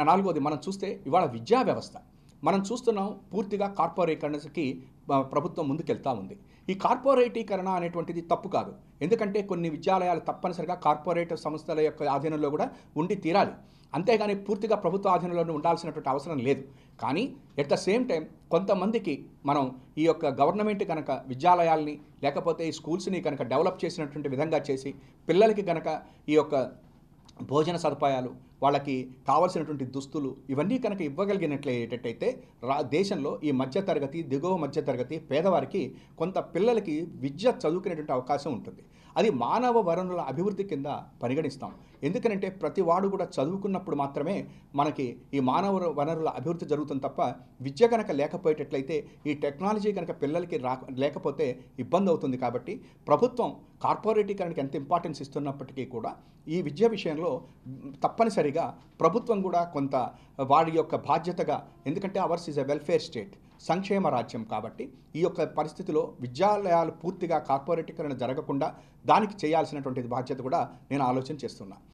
నాలుగోది మనం చూస్తే ఇవాళ విద్యా వ్యవస్థ మనం చూస్తున్నాం పూర్తిగా కార్పొరేటీకరణకి ప్రభుత్వం ముందుకెళ్తా ఉంది. ఈ కార్పొరేటీకరణ అనేటువంటిది తప్పు కాదు. ఎందుకంటే కొన్ని విద్యాలయాలు తప్పనిసరిగా కార్పొరేట్ సంస్థల యొక్క ఆధీనంలో కూడా ఉండి తీరాలి. అంతేగాని పూర్తిగా ప్రభుత్వ ఆధీనంలోనే ఉండాల్సినటువంటి అవసరం లేదు. కానీ ఎట్ ద సేమ్ టైం కొంతమందికి మనం ఈ యొక్క గవర్నమెంట్ కనుక విద్యాలయాల్ని లేకపోతే ఈ స్కూల్స్ని కనుక డెవలప్ చేసినటువంటి విధంగా చేసి పిల్లలకి కనుక ఈ యొక్క భోజన సదుపాయాలు, వాళ్ళకి కావాల్సినటువంటి దుస్తులు ఇవన్నీ కనుక ఇవ్వగలిగినట్లయితే దేశంలో ఈ మధ్యతరగతి, దిగువ మధ్యతరగతి పేదవారికి కొంత పిల్లలకి విద్య చదువుకునేటువంటి అవకాశం ఉంటుంది. అది మానవ వనరుల అభివృద్ధి కింద పరిగణిస్తాం. ఎందుకనంటే ప్రతి వాడు కూడా చదువుకున్నప్పుడు మాత్రమే మనకి ఈ మానవ వనరుల అభివృద్ధి జరుగుతుంది తప్ప విద్య కనుక లేకపోయేటట్లయితే ఈ టెక్నాలజీ కనుక పిల్లలకి లేకపోతే ఇబ్బంది అవుతుంది. కాబట్టి ప్రభుత్వం కార్పొరేటీకరణకి ఎంత ఇంపార్టెన్స్ ఇస్తున్నప్పటికీ కూడా ఈ విద్య విషయంలో తప్పనిసరిగా ప్రభుత్వం కూడా కొంత వారి యొక్క బాధ్యతగా, ఎందుకంటే hours is a welfare state, సంక్షేమ రాజ్యం కాబట్టి ఈ యొక్క పరిస్థితిలో విద్యాలయాలు పూర్తిగా కార్పొరేటీకరణ జరగకుండా దానికి చేయాల్సినటువంటి బాధ్యత కూడా నేను ఆలోచన చేస్తున్నా.